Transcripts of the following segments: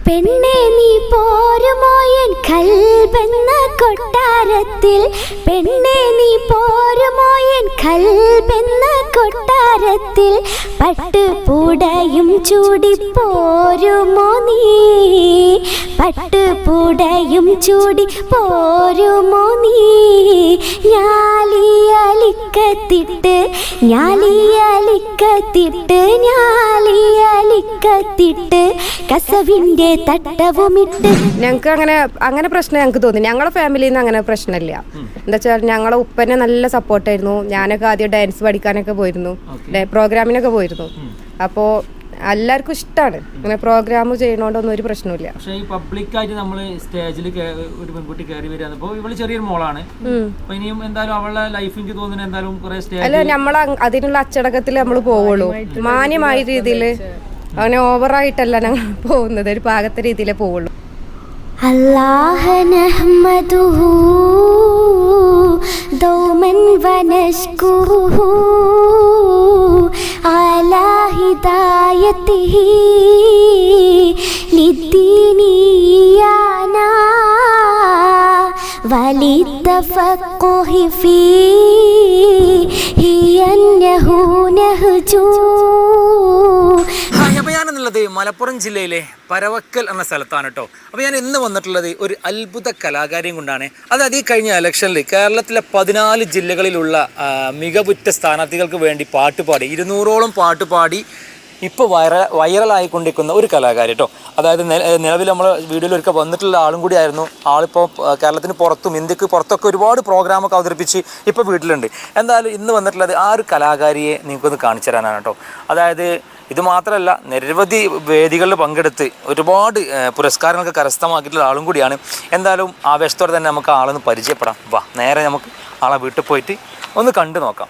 പെണ്ണെ നീ പോരുമോ എൻ കൽബെന്ന കൊട്ടാരത്തിൽ, പെണ്ണെ നീ പോരുമോ എൻ കൽബെന്ന കൊട്ടാരത്തിൽ, പട്ടുപൂടയും ചൂടി പോരുമോ നീ, പട്ടുപൂടയും ചൂടി പോരുമോ നീ, ഞാലിയലിക്കത്തിട്ട് ഞാലിയലിക്കത്തിട്ട് ഞാലിയലിക്കത്തിട്ട് കസവിൻ്റെ തട്ടവുമിട്ട്. ഞങ്ങൾക്ക് അങ്ങനെ പ്രശ്നം ഞങ്ങൾക്ക് തോന്നി. ഞങ്ങളുടെ ഫാമിലിയിൽ നിന്ന് അങ്ങനെ പ്രശ്നമില്ല. എന്താ വെച്ചാൽ ഞങ്ങളെ ഉപ്പനെ നല്ല സപ്പോർട്ടായിരുന്നു. ഞാനൊക്കെ ആദ്യം ഡാൻസ് പഠിക്കാനൊക്കെ പോയിരുന്നു, പ്രോഗ്രാമിനൊക്കെ പോയിരുന്നു. അപ്പോൾ എല്ലാവർക്കും ഇഷ്ടമാണ് ഇങ്ങനെ പ്രോഗ്രാം ചെയ്യണോണ്ടൊന്നും ഒരു പ്രശ്നമില്ല. പക്ഷേ ഈ പബ്ലിക്കായിട്ട് നമ്മൾ സ്റ്റേജിൽ ഒരു പെൺകുട്ടി കയറി വരികയാണ്. ഇപ്പോൾ ഇവള് ചെറിയൊരു മോളാണ്. അപ്പോൾ ഇനിയും എന്തായാലും അവളുടെ ലൈഫ് എനിക്ക് തോന്നുന്നു എന്തായാലും കുറെ സ്റ്റേജ് അല്ല, നമ്മൾ അതിനുള്ള അച്ചടക്കത്തിൽ നമ്മൾ പോവുള്ളൂ. മാന്യമായ രീതിയിൽ, അങ്ങനെ ഓവറായിട്ടല്ല ഞങ്ങൾ പോകുന്നത്, ഒരു പാകത്തെ രീതിയിലേ പോവുള്ളൂ. അല്ലാഹ നഹ്മദുഹു ദൗമൻ വനശ്കുറുഹു അലാ ഹിദായതിഹി ലിദ്ദീനിയാനാ വലിത്തഫഖുഹി ഫീഹി അന്നഹു നഹ്ജു. അപ്പോൾ ഞാനെന്നുള്ളത് മലപ്പുറം ജില്ലയിലെ പരവക്കൽ എന്ന സ്ഥലത്താണ് കേട്ടോ. അപ്പോൾ ഞാൻ ഇന്ന് വന്നിട്ടുള്ളത് ഒരു അത്ഭുത കലാകാരിയും കൊണ്ടാണ്. അതായത് ഈ കഴിഞ്ഞ ഇലക്ഷനിൽ കേരളത്തിലെ 14 ജില്ലകളിലുള്ള മികവുറ്റ സ്ഥാനാർത്ഥികൾക്ക് വേണ്ടി പാട്ടുപാടി 200ഓളം പാട്ടുപാടി ഇപ്പോൾ വൈറലായിക്കൊണ്ടിരിക്കുന്ന ഒരു കലാകാരി കേട്ടോ. അതായത് നിലവിൽ നമ്മൾ വീഡിയോയിൽ ഒരിക്കൽ വന്നിട്ടുള്ള ആളും കൂടി ആയിരുന്നു. ആളിപ്പോൾ കേരളത്തിന് പുറത്തും ഇന്ത്യക്ക് പുറത്തൊക്കെ ഒരുപാട് പ്രോഗ്രാമൊക്കെ അവതരിപ്പിച്ച് ഇപ്പോൾ വീട്ടിലുണ്ട്. എന്തായാലും ഇന്ന് വന്നിട്ടുള്ളത് ആ ഒരു കലാകാരിയെ നിങ്ങൾക്കൊന്ന് കാണിച്ചു തരാനാണ് കേട്ടോ. അതായത് ഇത് മാത്രമല്ല, നിരവധി വേദികളിൽ പങ്കെടുത്ത് ഒരുപാട് പുരസ്കാരങ്ങളൊക്കെ കരസ്ഥമാക്കിയിട്ടുള്ള ആളും കൂടിയാണ്. എന്തായാലും ആവേശത്തോടെ തന്നെ നമുക്ക് ആളൊന്ന് പരിചയപ്പെടാം. വാ, നേരെ നമുക്ക് ആളെ വീട്ടിൽ പോയിട്ട് ഒന്ന് കണ്ടു നോക്കാം.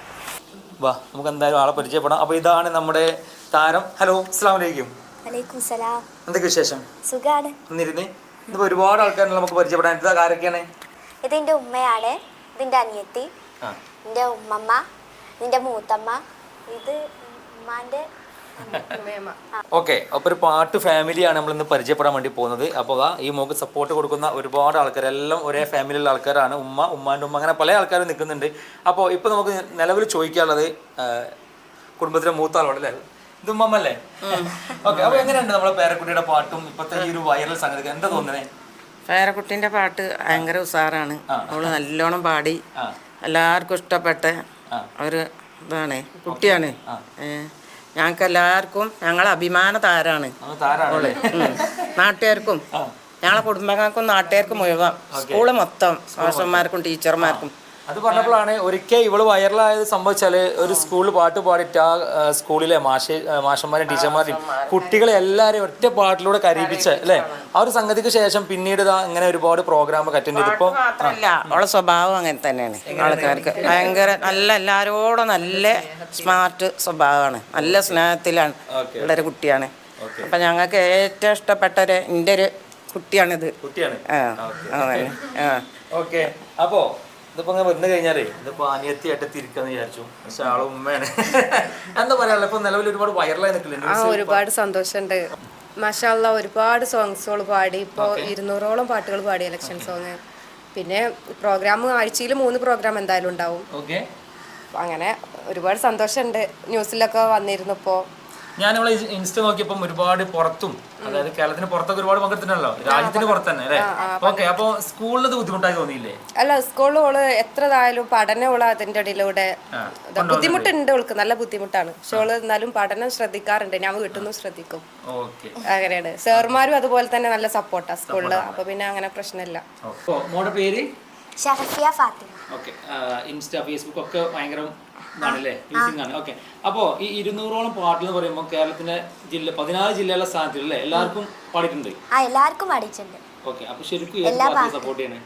വാ, നമുക്ക് എന്തായാലും ആളെ പരിചയപ്പെടാം. അപ്പോൾ ഇതാണ് നമ്മുടെ താരം. ഹലോ, അസ്സലാമു അലൈക്കും. എന്തൊക്കെ വിശേഷം? സുഖാണ്. ഒന്നിരുന്നേ. ഇതിപ്പോൾ ഒരുപാട് ആൾക്കാരുണ്ട് നമുക്ക് പരിചയപ്പെടാൻ. ഇത് ആരൊക്കെയാണ്? ഇതിൻ്റെ ഉമ്മയാണ്, ഇതിൻ്റെ അനിയത്തി, ഇതിൻ്റെ ഉമ്മമ്മ, ഇതിൻ്റെ മൂത്തമ്മ, ഇത് ഉമ്മാൻ്റെ. ഓക്കെ, അപ്പോൾ ഒരു പാട്ട് ഫാമിലിയാണ് നമ്മളിന്ന് പരിചയപ്പെടാൻ വേണ്ടി പോകുന്നത്. അപ്പോൾ ഈ മോക്ക് സപ്പോർട്ട് കൊടുക്കുന്ന ഒരുപാട് ആൾക്കാർ, എല്ലാം ഒരേ ഫാമിലിയിലുള്ള ആൾക്കാരാണ്. ഉമ്മാൻ്റെ ഉമ്മ, അങ്ങനെ പല ആൾക്കാരും നിൽക്കുന്നുണ്ട്. അപ്പോൾ ഇപ്പോൾ നമുക്ക് നിലവിൽ ചോദിക്കാനുള്ളത് കുടുംബത്തിലെ മൂത്ത ആളോട് അല്ലേ? ഇത് ഉമ്മല്ലേ? ഓക്കെ, അപ്പോൾ എങ്ങനെയുണ്ട് നമ്മളെ പേരക്കുട്ടിയുടെ പാട്ടും ഇപ്പോഴത്തെ ഈ ഒരു വൈറൽ സംഗതി, എന്താ തോന്നുന്നത്? പേരക്കുട്ടിൻ്റെ പാട്ട് ഭയങ്കര ഉസാറാണ്. അവള് നല്ലോണം പാടി എല്ലാവർക്കും ഇഷ്ടപ്പെട്ട ഒരു ഇതാണ്, കുട്ടിയാണ്. ഞങ്ങൾക്ക് എല്ലാവർക്കും ഞങ്ങളെ അഭിമാന താരാണ് അവള്. നാട്ടുകാർക്കും ഞങ്ങളെ കുടുംബങ്ങൾക്കും നാട്ടുകാർക്കും മുഴുവൻ, സ്കൂള് മൊത്തം മാഷന്മാർക്കും ടീച്ചർമാർക്കും. അത് പറഞ്ഞപ്പോഴാണ് ഒരിക്കൽ ഇവള് വൈറലായത് സംഭവിച്ചാല്, ഒരു സ്കൂളിൽ പാട്ട് പാടിയിട്ട് ആ സ്കൂളിലെ മാഷന്മാരും ടീച്ചർമാരെയും കുട്ടികളെ എല്ലാവരെയും ഒറ്റ പാട്ടിലൂടെ കരയിപ്പിച്ച അല്ലേ? ആ ഒരു സംഗതിക്ക് ശേഷം പിന്നീട് ഇങ്ങനെ ഒരുപാട് പ്രോഗ്രാം അറ്റൻഡ് ചെയ്തപ്പോൾ മാത്രമല്ല, അവളെ സ്വഭാവം അങ്ങനെ തന്നെയാണ്. ആൾക്കാർക്ക് ഭയങ്കര നല്ല, എല്ലാവരോടും നല്ല സ്മാർട്ട് സ്വഭാവമാണ്, നല്ല സ്നേഹത്തിലാണ് ഉള്ളൊരു കുട്ടിയാണ്. അപ്പൊ ഞങ്ങൾക്ക് ഏറ്റവും ഇഷ്ടപ്പെട്ട എൻ്റെ ഒരു കുട്ടിയാണിത്. ഓക്കെ, അപ്പോ ഇതിപ്പോ അങ്ങനെ വന്നു കഴിഞ്ഞാലേ ഇതിപ്പോ അനിയത്തിയായിട്ട് തിരിക്കാന്ന് വിചാരിച്ചു. പക്ഷെ ആള് ഉമ്മയാണ്. എന്താ പറയാ, ഇപ്പൊ നിലവിൽ ഒരുപാട് വൈറലായി നിൽക്കില്ല? ഒരുപാട് സന്തോഷമുണ്ട്. മാഷാ അല്ലാഹ്, ഒരുപാട് സോങ്സുകൾ പാടി. ഇപ്പോൾ 200ഓളം പാട്ടുകൾ പാടി, ഇലക്ഷൻ സോങ്. പിന്നെ പ്രോഗ്രാം ആഴ്ചയിൽ 3 പ്രോഗ്രാം എന്തായാലും ഉണ്ടാവും. അങ്ങനെ ഒരുപാട് സന്തോഷമുണ്ട്. ന്യൂസിലൊക്കെ വന്നിരുന്നു. ഇപ്പോൾ ഞാൻ നമ്മളെ ഇൻസ്റ്റ നോക്കിയപ്പം ഒരുപാട് പുറത്തും, അതായത് കേരളത്തിന് പുറത്തൊക്കെ ഒരുപാട് പങ്കെടുത്തിട്ടുണ്ടല്ലോ, രാജ്യത്തിന് പുറത്ത് തന്നെ അല്ലേ? ഓക്കെ, അപ്പോൾ സ്കൂളിൽ ബുദ്ധിമുട്ടായി തോന്നിയില്ലേ? അല്ല, സ്കൂളിൽ ഓള് എത്രതായാലും പഠനം ഓള് അതിൻ്റെ ഇടയിലൂടെ ബുദ്ധിമുട്ടുണ്ട്. ഓൾക്ക് നല്ല ബുദ്ധിമുട്ടാണ്. പക്ഷെ ഓള് എന്നാലും പഠനം ശ്രദ്ധിക്കാറുണ്ട്. ഞാൻ വീട്ടിൽ നിന്നും ശ്രദ്ധിക്കും. അങ്ങനെയാണ്. സാറുമാരും അതുപോലെ തന്നെ നല്ല സപ്പോർട്ടാ സ്കൂളില്. അപ്പൊ പിന്നെ അങ്ങനെ പ്രശ്നമില്ല. മോളുടെ പേര് Sharafiya Fathima. Okay, Insta Facebook ഒക്കെ ഭയങ്കര ആണല്ലേ, യൂസിംഗ് ആണ്. ഓക്കെ, അപ്പോൾ ഈ 200ഓളം പാട്ടുകൾ എന്ന് പറയുമ്പോൾ കേരളത്തിന്റെ 14 ജില്ലയിലെ സ്ഥാനത്തിലല്ലേ എല്ലാവർക്കും പാടിയിട്ടുണ്ട്? എല്ലാവർക്കും പാടിയിട്ടുണ്ട്. ഓക്കെ, അപ്പോൾ ശരിക്കും ഏത് പാട്ട് സപ്പോർട്ട് ചെയ്യണേ?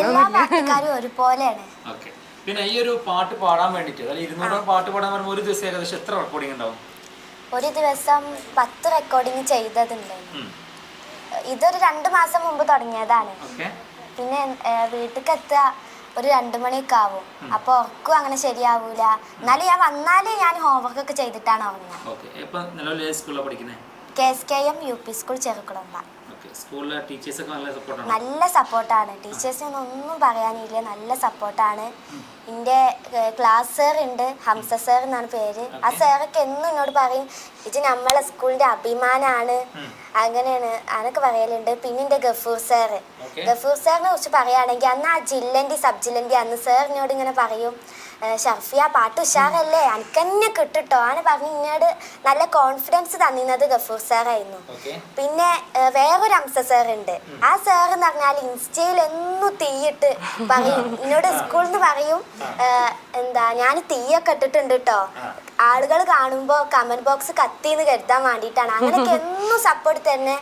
എല്ലാ പാട്ടുകാരും ഒരുപോലെയാണ്. ഓക്കെ, പിന്നെ ഈ ഒരു പാട്ട് പാടാൻ വേണ്ടിയിട്ട്, അതായത് 200ഓളം പാട്ട് പാടാൻ പറയുമ്പോൾ ഒരു ദിവസം ഏകദേശം എത്ര റെക്കോർഡിംഗ് ഉണ്ടാവും? ഒരു ദിവസം 10 റെക്കോർഡിങ് ചെയ്തതുണ്ട്. ഇതൊരു 2 മാസം മുമ്പ് തുടങ്ങിയതാണ്. പിന്നെ വീട്ടിലേക്ക് എത്തുക ഒരു 2 മണിയൊക്കെ ആവും. അപ്പോൾ ഉറക്കും അങ്ങനെ ശരിയാവൂല. എന്നാലും ഞാൻ വന്നാല് ഞാൻ ഹോംവർക്ക് ഒക്കെ ചെയ്തിട്ടാണ് ഉറങ്ങുക. KSKM UP school Cherukulamba. സ്കൂളിലെ ടീച്ചേഴ്സൊക്കെ നല്ല സപ്പോർട്ടാണ്. ടീച്ചേഴ്സിനൊന്നും ഒന്നും പറയാനില്ല, നല്ല സപ്പോർട്ടാണ്. എൻ്റെ ക്ലാസ് സാർ ഉണ്ട്, ഹംസ സാർ എന്നാണ് പേര്. ആ സാറൊക്കെ എന്നും എന്നോട് പറയും ഇത് നമ്മളെ സ്കൂളിൻ്റെ അഭിമാനമാണ്, അങ്ങനെയാണ് അതൊക്കെ പറയലുണ്ട്. പിന്നെ എൻ്റെ ഗഫൂർ സാറിനെ കുറിച്ച് പറയുകയാണെങ്കിൽ അന്ന് ആ ജില്ലൻ്റെ സബ് ജില്ലൻ്റെ അന്ന് സാറിനോട് ഇങ്ങനെ പറയും, ഷർഫിയ പാട്ട് ഉഷാറല്ലേ, എനിക്കെന്നെ കിട്ടിട്ടോ ആണ് പറഞ്ഞ് ഇന്നോട് നല്ല കോൺഫിഡൻസ് തന്നിരുന്നത് ഗഫൂർ സാറായിരുന്നു. പിന്നെ വേറൊരു ഹംസ സാറുണ്ട്. ആ സാർ എന്ന് പറഞ്ഞാൽ ഇൻസ്റ്റയിൽ എന്നും തീയിട്ട് പറയും, എന്നോട് സ്കൂളിൽ നിന്ന് പറയും എന്താ ഞാൻ തീയൊക്കെ ഇട്ടിട്ടുണ്ട് കേട്ടോ, ആളുകൾ കാണുമ്പോൾ കമന്റ് ബോക്സ് കത്തിന്ന് കരുതാൻ വേണ്ടിയിട്ടാണ്. അങ്ങനെയൊക്കെ എന്നും സപ്പോർട്ട് തന്നെ,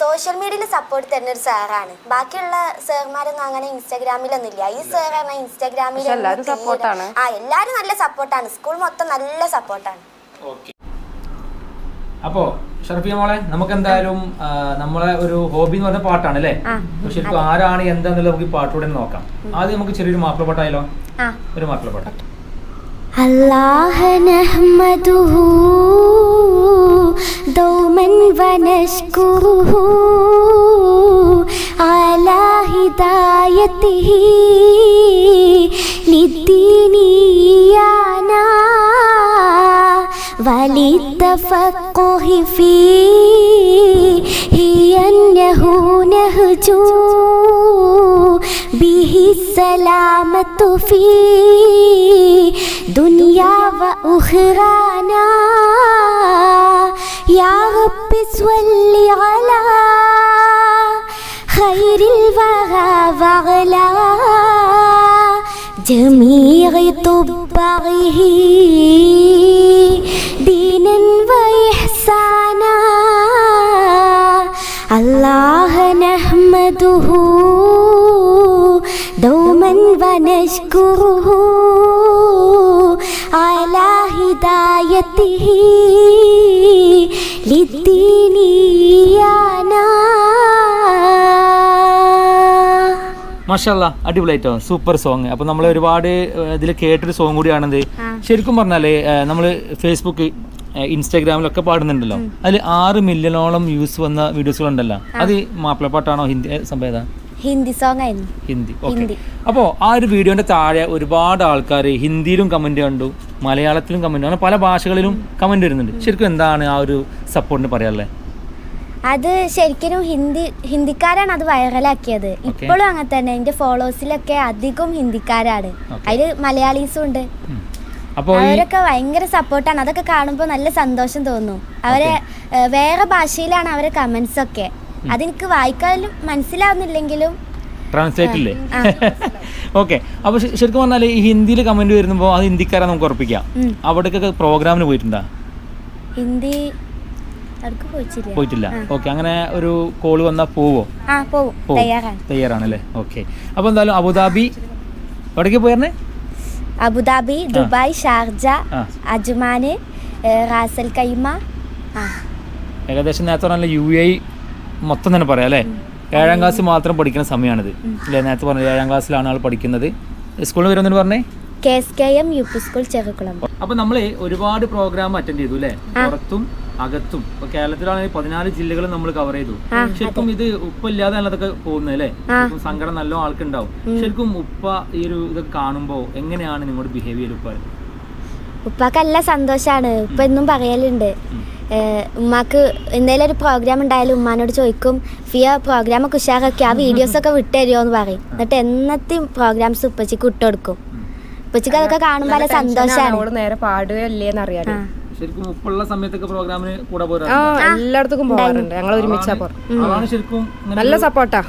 സോഷ്യൽ മീഡിയയിൽ സപ്പോർട്ട് തന്നെ ഒരു സാറാണ്. ബാക്കിയുള്ള സാർമാരൊന്നും അങ്ങനെ ഇൻസ്റ്റാഗ്രാമിലൊന്നും ഇല്ല. ഈ സാർ പറഞ്ഞാൽ ഇൻസ്റ്റാഗ്രാമിൽ എല്ലാരും നല്ല സപ്പോർട്ടാണ്. സ്കൂൾ മൊത്തം നല്ല സപ്പോർട്ടാണ്. അപ്പോ ഷർഫിയ മോളെ, നമുക്ക് എന്തായാലും നമ്മളെ ഒരു ഹോബി എന്ന് പറഞ്ഞ പാട്ടാണ് അല്ലേ? ശരിക്കും ആരാണ് എന്താന്നുള്ളത് നമുക്ക് ഈ പാട്ടിലൂടെ നോക്കാം. ആദ്യം നമുക്ക് ചെറിയൊരു മാപ്പിളപ്പാട്ടായാലോ? ഒരു മാപ്പിളപ്പാട്ട്. അല്ലാഹ നഹ്മദുഹു ദൗമൻ വനശ്കുറുഹു അലാ ഹിദായതിഹി ലിദ്ദീനിയാനാ വലിത്തഫഖുഹി ഫീഹി അന്നഹു നഹ്ജു ബിഹി സലാമത്തു ഫീ दुनिया व उखराना या रब्बि स्वल्ली अला खैरिल वरा वगला जमी'i तुब्बागिही दीनन व इहसाना अल्लाह नहमदुहु दौमन व नश्कुरुहु على هدايته للدين يانا. മാഷാല്ലാ, അടിപൊളിയായിട്ടോ, സൂപ്പർ സോങ്. അപ്പോൾ നമ്മൾ ഒരുപാട് ഇതിൽ കേട്ടൊരു സോങ് കൂടിയാണത്. ശരിക്കും പറഞ്ഞാൽ നമ്മൾ ഫേസ്ബുക്ക് ഇൻസ്റ്റാഗ്രാമിലൊക്കെ പാടുന്നുണ്ടല്ലോ, അതിൽ 6 മില്യണോളം വ്യൂസ് വന്ന വീഡിയോസുകളുണ്ടല്ലോ. അത് മാപ്പിളപ്പാട്ടാണോ ഹിന്ദി സംഭവം? ഹിന്ദി സോങ് ആയിരുന്നു. ഹിന്ദി. ഓക്കെ. അപ്പോൾ ആ ഒരു വീഡിയോന്റെ താഴെ ഒരുപാട് ആൾക്കാർ ഹിന്ദിയിലും കമന്റ് കണ്ടു, മലയാളത്തിലും കമന്റ്, അങ്ങനെ പല ഭാഷകളിലും കമന്റ് വരുന്നുണ്ട്. ശരിക്കും എന്താണ് ആ ഒരു സപ്പോർട്ടിന് പറയാനുള്ളത്? അത് ശരിക്കും ഹിന്ദിക്കാരാണ് അത് വൈറലാക്കിയത്. ഇപ്പോഴും അങ്ങനെ തന്നെ. എൻ്റെ ഫോളോവേഴ്സിലൊക്കെ അധികം ഹിന്ദിക്കാരാണ്, അതിൽ മലയാളീസും ഉണ്ട്. അപ്പോൾ അവരൊക്കെ ഭയങ്കര സപ്പോർട്ടാണ്. അതൊക്കെ കാണുമ്പോൾ നല്ല സന്തോഷം തോന്നും. അവരെ വേറെ ഭാഷയിലാണ് അവരെ കമന്റ്സ് ഒക്കെ, അതെനിക്ക് വായിക്കാനും മനസ്സിലാവുന്നില്ലെങ്കിലും ട്രാൻസ്ലേറ്റ് ഇല്ലേ? ഓക്കെ. അപ്പോൾ ശരിക്കും പറഞ്ഞാൽ ഈ ഹിന്ദിയിൽ കമന്റ് വരുമ്പോൾ അത് ഹിന്ദിക്കാരെ നമുക്ക് ഉറപ്പിക്കാം. അവിടേക്കൊക്കെ പ്രോഗ്രാമിന് പോയിട്ടുണ്ടോ? ഹിന്ദി പോയിട്ടില്ല. ഓക്കെ. അങ്ങനെ ഒരു കോള് വന്നാൽ പോവോ? തയ്യാറാണല്ലേ? ഓക്കെ. അപ്പോൾ എന്തായാലും അബുദാബി എവിടേക്ക് പോയിരുന്നേ? Abu Dhabi, Dubai, Sharjah, Ajman, Ras al Khaimah. ഏകദേശം നേരത്തെ പറഞ്ഞാൽ UAE മൊത്തം തന്നെ പറയാം അല്ലേ? 7ാം ക്ലാസ് മാത്രം പഠിക്കുന്ന സമയമാണിത് അല്ലേ? നേരത്തെ പറഞ്ഞത് 7ാം ക്ലാസ്സിലാണ് ആൾ പഠിക്കുന്നത്. സ്കൂളിൽ വരുമെന്ന് പറഞ്ഞേ? KSKM UP school Cherukulam. അപ്പോൾ നമ്മൾ ഒരുപാട് പ്രോഗ്രാം അറ്റൻഡ് ചെയ്തു അല്ലേ? പുറത്തും അകത്തും. ഇപ്പോൾ കേരളത്തിലാണെങ്കിൽ 14 ജില്ലകൾ നമ്മൾ കവർ ചെയ്തു. ശരിക്കും ഇത് ഉപ്പ ഇല്ലാതെ അതൊക്കെ പോകുന്നത് അല്ലേ? സങ്കടം നല്ല ആൾക്കുണ്ടാവും. ശരിക്കും ഉപ്പ ഈ ഒരു ഇതൊക്കെ കാണുമ്പോൾ എങ്ങനെയാണ് നിങ്ങളുടെ ബിഹേവിയർ? ഉപ്പാക്ക് നല്ല സന്തോഷമാണ്. ഉപ്പ എന്നും പറയലുണ്ട്, ഉമ്മാക്ക് എന്തെങ്കിലും ഒരു പ്രോഗ്രാം ഉണ്ടായാലും ഉമ്മാനോട് ചോദിക്കും, ഫിയ പ്രോഗ്രാമൊക്കെ ഉഷാറൊക്കെ ആ വീഡിയോസൊക്കെ വിട്ടുതരുമോ എന്ന് പറയും. എന്നിട്ട് എന്നത്തെയും പ്രോഗ്രാംസ് ഉപ്പച്ചിക്ക് വിട്ടുകൊടുക്കും. ഉപ്പച്ചിക്ക് അതൊക്കെ കാണുമ്പോൾ നല്ല സന്തോഷമാണ്. നേരെ പാടുകയല്ലേന്ന് അറിയാം. ശരിക്കും ഉപ്പുള്ള സമയത്തൊക്കെ പ്രോഗ്രാമിന് കൂടെ എല്ലായിടത്തും പോകാറുണ്ട്. ഞങ്ങൾ ഒരുമിച്ചാ പോകാറ്. ശരിക്കും നല്ല സപ്പോർട്ടാ.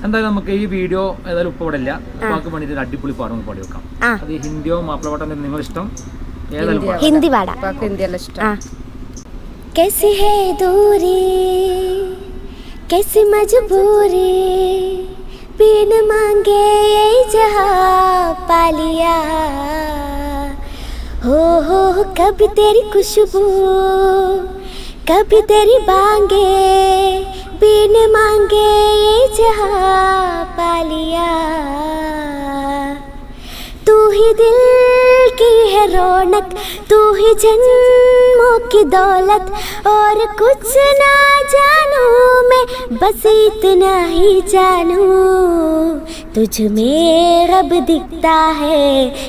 എന്തായാലും നമുക്ക് ഈ വീഡിയോ ഏതായാലും ഉപ്പ ഇവിടെ ഇല്ല, ഉപ്പാക്ക് വേണ്ടിയിട്ട് അടിപൊളി പാടും പാടി വെക്കാം. അത് ഹിന്ദിയോ മാപ്പിളപ്പാട്ടോ നിങ്ങൾ ഇഷ്ടം? ഹിന്ദി പാടാം. ഹിന്ദിയല്ല ഇഷ്ടം. कैसी है दूरी कैसी मजबूरी बिन मांगे ये जहां पा लिया हो कभी तेरी खुशबू कभी तेरी बांगे बिन मांगे ये जहां पा लिया तू ही दिल की है रौनक, तू ही जन्मों की दौलत, और कुछ ना जानूं मैं, बस इतना ही जानूं, तुझ में रब दिखता है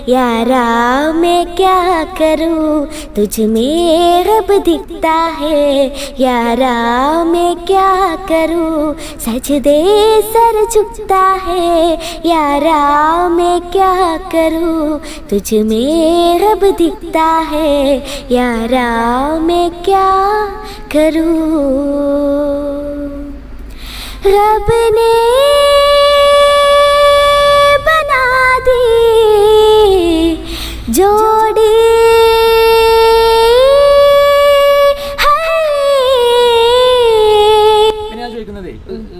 यारा, मैं क्या करूं, तुझ में रब दिखता है यारा, मैं क्या करूं, सजदे सर झुकता है यारा, मैं क्या करूं, तुझ में रब दिखता है यारा, मैं क्या करूं, रब ने बना दी जोड़ी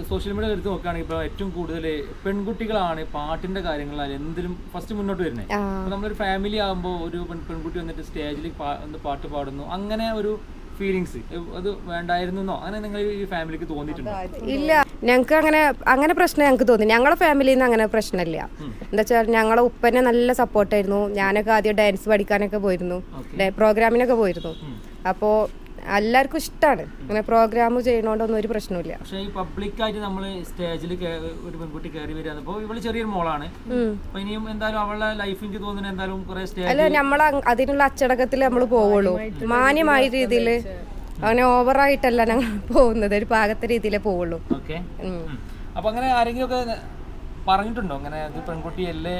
സോഷ്യൽ മീഡിയ എടുത്ത് നോക്കുകയാണെങ്കിൽ ഇപ്പോൾ ഏറ്റവും കൂടുതൽ പെൺകുട്ടികളാണ് പാട്ടിന്റെ കാര്യങ്ങളായാലും എന്തിലും ഫസ്റ്റ് മുന്നോട്ട് വരുന്നത്. നമ്മളൊരു ഫാമിലി ആകുമ്പോൾ ഒരു പെൺകുട്ടി വന്നിട്ട് സ്റ്റേജിൽ ഒന്ന് പാട്ട് പാടുന്നു, അങ്ങനെ ഒരു ഫീലിങ്സ് അത് വേണ്ടായിരുന്നോ, അങ്ങനെ നിങ്ങൾ ഈ ഫാമിലിക്ക് തോന്നിയിട്ടുണ്ടോ? ഇല്ല, ഞങ്ങൾക്ക് അങ്ങനെ പ്രശ്നം ഞങ്ങൾക്ക് തോന്നി. ഞങ്ങളെ ഫാമിലിയിൽ നിന്ന് അങ്ങനെ പ്രശ്നമില്ല. എന്താ വെച്ചാൽ ഞങ്ങളെ ഉപ്പനെ നല്ല സപ്പോർട്ടായിരുന്നു. ഞാനൊക്കെ ആദ്യം ഡാൻസ് പഠിക്കാനൊക്കെ പോയിരുന്നു, പ്രോഗ്രാമിനൊക്കെ പോയിരുന്നു. അപ്പോൾ എല്ലാവർക്കും ഇഷ്ടമാണ് അങ്ങനെ പ്രോഗ്രാം ചെയ്യണോണ്ടൊന്നും ഒരു പ്രശ്നമില്ല. പക്ഷേ ഈ പബ്ലിക്കായിട്ട് നമ്മൾ സ്റ്റേജിൽ ഒരു പെൺകുട്ടി കയറി വരികയാണ്. അപ്പോൾ ഇവള് ചെറിയൊരു മോളാണ്, അപ്പൊ ഇനിയും എന്തായാലും അവളുടെ ലൈഫ് എനിക്ക് തോന്നുന്നു എന്തായാലും കുറെ സ്റ്റേജ് അല്ല, നമ്മൾ അതിനുള്ള അച്ചടക്കത്തിൽ നമ്മൾ പോവുള്ളൂ. മാന്യമായ രീതിയിൽ, അങ്ങനെ ഓവറായിട്ടല്ല ഞങ്ങൾ പോകുന്നത്, ഒരു പാകത്തെ രീതിയിലേ പോവുള്ളൂ. ഓക്കെ. അപ്പൊ അങ്ങനെ ആരെങ്കിലും ഒക്കെ പറഞ്ഞിട്ടുണ്ടോ അങ്ങനെ അത് പെൺകുട്ടിയല്ലേ?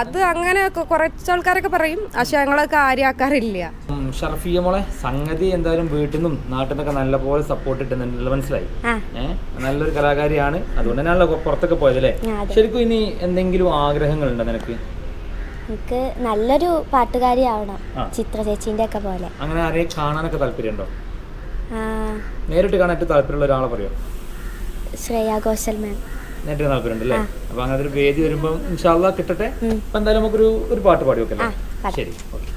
അത് അങ്ങനെ കുറച്ച് ആൾക്കാരൊക്കെ പറയും, പക്ഷെ ഞങ്ങളൊക്കെ കാര്യമാക്കാറില്ല. ഷർഫിയ മോളെ, സംഗതി എന്തായാലും വീട്ടിൽ നിന്നും നാട്ടിൽ നിന്നൊക്കെ നല്ലപോലെ സപ്പോർട്ട് കിട്ടുന്നുണ്ടല്ലോ, മനസ്സിലായി? നല്ലൊരു കലാകാരിയാണ്, അതുകൊണ്ട് തന്നെയാണല്ലോ പുറത്തൊക്കെ പോയതല്ലേ? ശരിക്കും ഇനി എന്തെങ്കിലും ആഗ്രഹങ്ങളുണ്ടോ നിനക്ക്? എനിക്ക് നല്ലൊരു പാട്ടുകാരി ആവണം, ചിത്ര ചേച്ചിന്റെ ഒക്കെ പോലെ. അങ്ങനെ ആരെയും കാണാനൊക്കെ താല്പര്യമുണ്ടോ? നേരിട്ട് കാണാൻ താല്പര്യമുള്ള ഒരാളെ പറയോ? ശ്രേയ ഘോഷൽ മാം. നേരിട്ട് താല്പര്യമുണ്ട് അല്ലേ? അപ്പൊ അങ്ങനെ ഒരു വേദി വരുമ്പോൾ ഇൻഷാ അല്ലാഹ് കിട്ടട്ടെ. അപ്പൊ എന്തായാലും നമുക്കൊരു പാട്ട് പാടി വെക്കല്ലേ? ശരി, ഓക്കെ.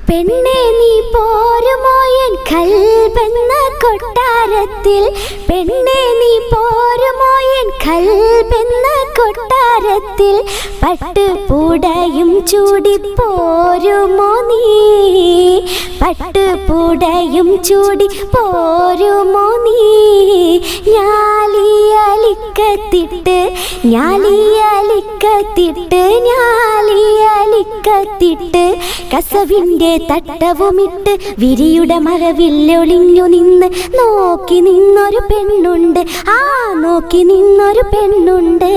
പെണ്ണേ നീ പോരുമോ എൻ കൽബെന്ന കൊട്ടാരത്തിൽ, പെണ്ണേ നീ പോരുമോ എൻ കൽബെന്ന കൊട്ടാരത്തിൽ, പട്ടുപൂടയും ചൂടി പോരുമോ നീ, പട്ടുപൂടയും ചൂടി പോരുമോ നീ, ഞാലിയലിക്കത്തിട്ട് ഞാലിയലിക്കത്തിട്ട് ഞാലിയലിക്കത്തിട്ട് കസവിൻ്റെ തട്ടവുമിട്ട് വിരിയുടെ മറവില്ലൊളിഞ്ഞു നിന്ന് നോക്കി നിന്നൊരു പെണ്ണുണ്ട്, ആ നോക്കി നിന്നൊരു പെണ്ണുണ്ട്.